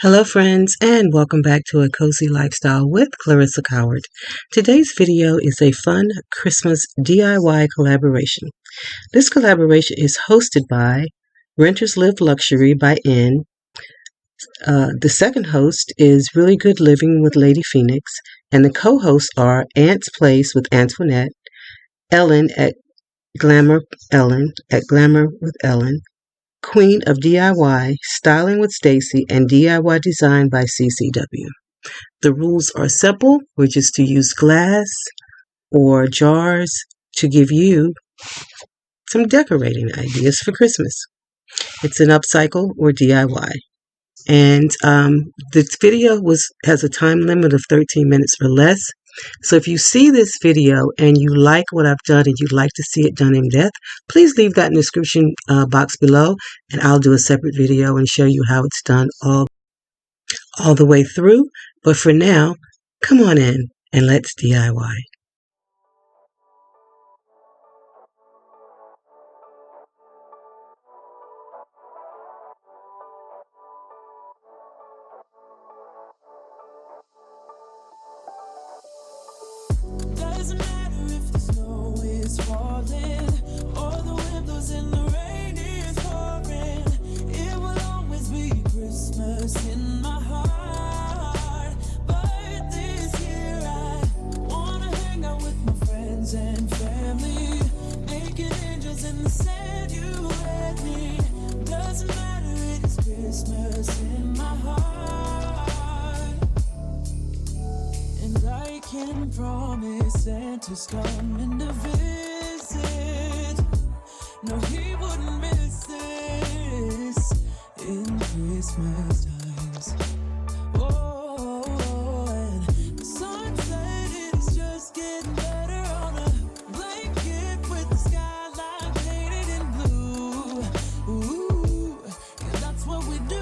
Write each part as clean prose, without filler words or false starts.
Hello friends, and welcome back to A Cozy Lifestyle with Clearissa Coward. Today's video is a fun Christmas DIY collaboration. This collaboration is hosted by Renters Live Luxury by N. The second host is Really Good Living with Lady Phoenix, and the co-hosts are Ant's Place with Antoinette, Ellen at Glamour with Ellen, Queen of DIY, Styling with Stacy, and DIY Design by CCW. The rules are simple. We're just to use glass or jars to give you some decorating ideas for Christmas. It's an upcycle or DIY. And this video has a time limit of 13 minutes or less. So if you see this video and you like what I've done and you'd like to see it done in depth, please leave that in the description box below, and I'll do a separate video and show you how it's done all the way through. But for now, come on in and let's DIY. Doesn't matter if the snow is falling or the wind blows and the rain is pouring. It will always be Christmas in my heart. But this year I wanna hang out with my friends and family, making angels in the sand. You and me. Doesn't matter, it is Christmas in my heart. And I can promise Santa's coming to visit. No, he wouldn't miss this in Christmas times. Oh, and the sunset is just getting better on a blanket with the skyline painted in blue. Ooh, yeah, that's what we do.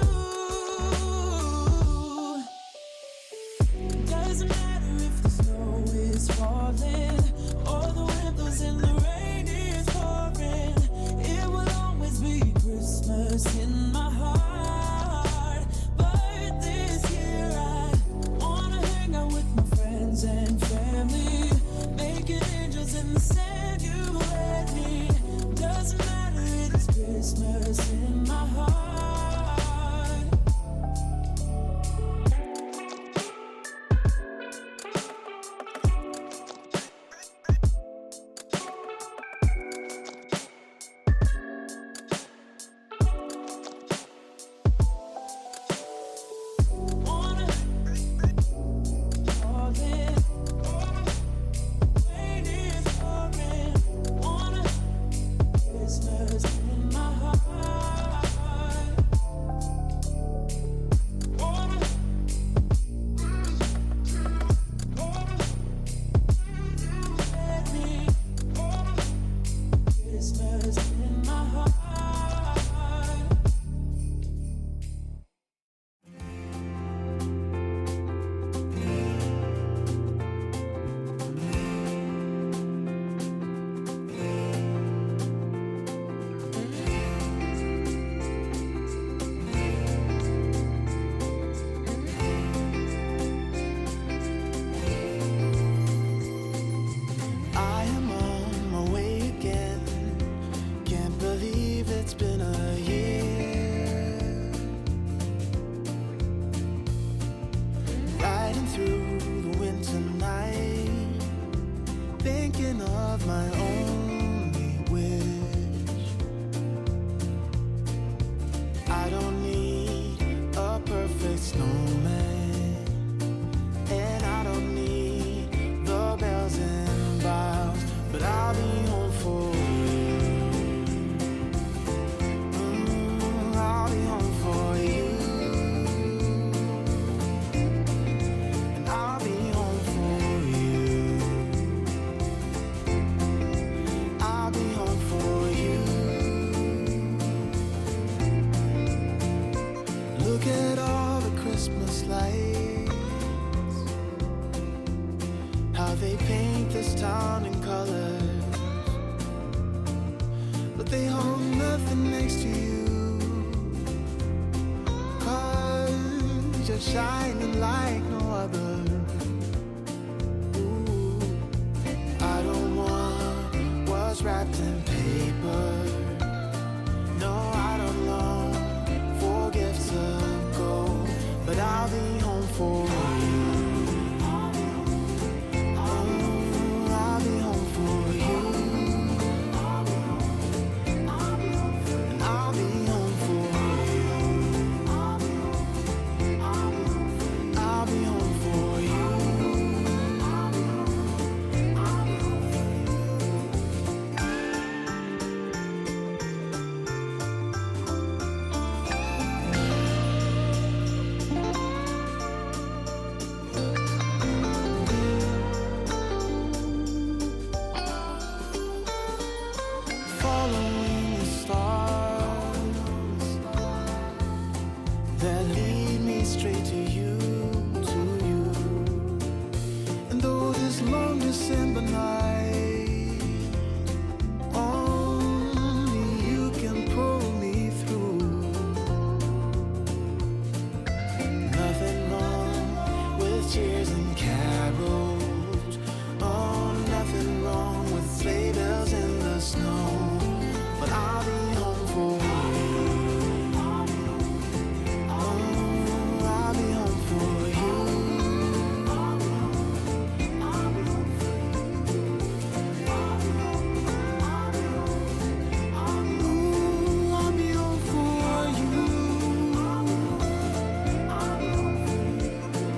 Doesn't matter if the snow is falling or the wind blows and the rain is pouring. It will always be Christmas in my heart. But this year I wanna hang out with my friends and family, making angels in the sand. You and me. Doesn't matter, it is Christmas in my heart. I am on my way again. Can't believe it's been a year. Riding through the winter night, thinking of my only wish. I don't need a perfect snowman, and I don't need the bells and boughs, but I'll be home for you. I'll be home for you. And I'll be home for you. I'll be home for you. Look at all the Christmas lights, how they paint this town in colors, but they hold nothing next to you. 'Cause future shining like no other. Ooh, I don't want what's wrapped in paper. No, I don't long for gifts of gold, but I'll be home for you. I'll be home for you. And I'll be home for you. I'll be home for you. Following the stars that lead me straight to you, And though this long December night, only you can pull me through. Nothing wrong with cheers and carols. Oh, nothing wrong with sleigh bells in the snow. But I'll be home for you. Oh, I'll be home for you. Ooh, I'll be home for you.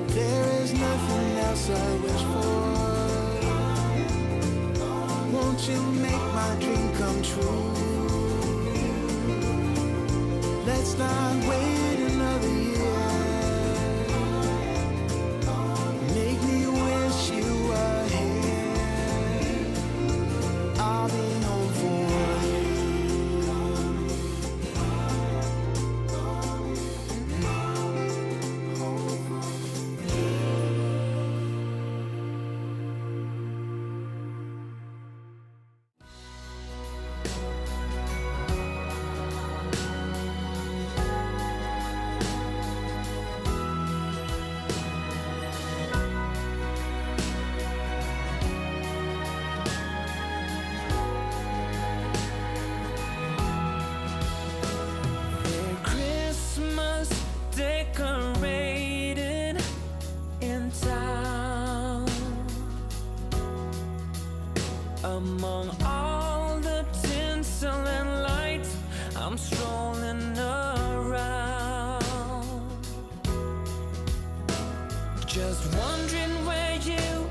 There is nothing else I wish for. Won't you make my dream come true? Let's not wait another year. Make me wish you were here. I'll be home for you. They're Christmas decorated in town. Among all the tinsel and lights, I'm strolling around, just wondering where you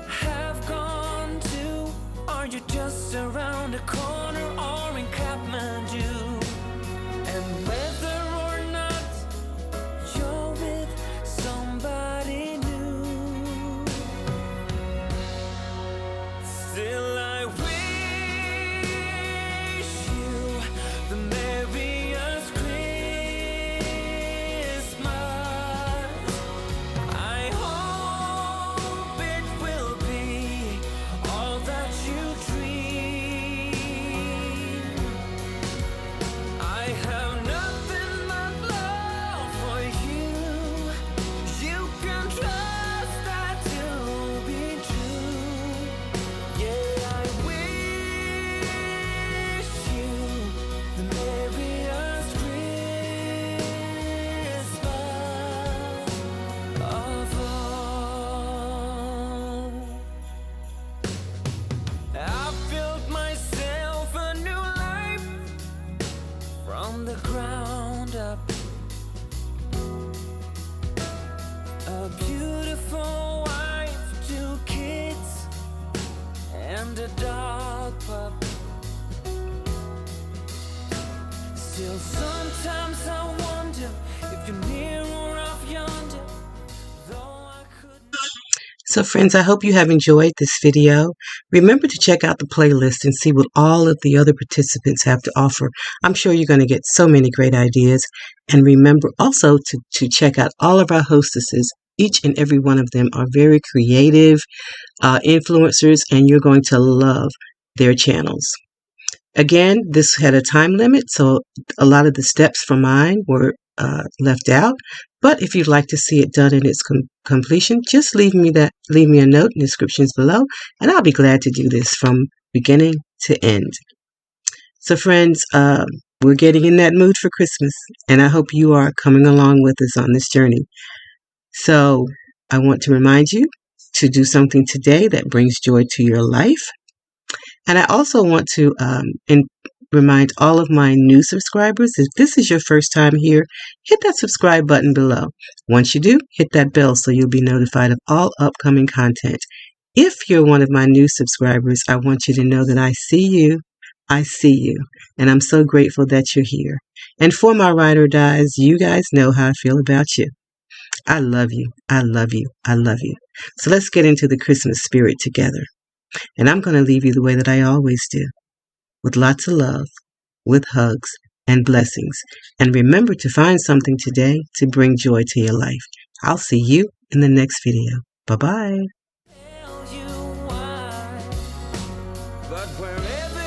have gone to. Are you just around the corner or in Kathmandu? And whether or not you're with somebody new, still I wish you the merriest Christmas. I hope it will be all that you dream. I have nothing but love for you. You can trust that to be true. Yeah, I wish you the merriest Christmas of all. I've built myself a new life from the ground up. A beautiful wife, 2 kids, and a dog pup. Still, sometimes I wonder if you're near or off yonder. Though I could not. So friends, I hope you have enjoyed this video. Remember to check out the playlist and see what all of the other participants have to offer. I'm sure you're going to get so many great ideas. And remember also to check out all of our hostesses. Each and every one of them are very creative influencers, and you're going to love their channels. Again, this had a time limit, so a lot of the steps for mine were left out. But if you'd like to see it done in its completion, just leave me a note in the descriptions below, and I'll be glad to do this from beginning to end. So friends, we're getting in that mood for Christmas, and I hope you are coming along with us on this journey. So I want to remind you to do something today that brings joy to your life. And I also want to remind all of my new subscribers, if this is your first time here, hit that subscribe button below. Once you do, hit that bell so you'll be notified of all upcoming content. If you're one of my new subscribers, I want you to know that I see you, and I'm so grateful that you're here. And for my ride or dies, you guys know how I feel about you. I love you, I love you, I love you. So let's get into the Christmas spirit together. And I'm going to leave you the way that I always do, with lots of love, with hugs and blessings. And remember to find something today to bring joy to your life. I'll see you in the next video. Bye-bye. But wherever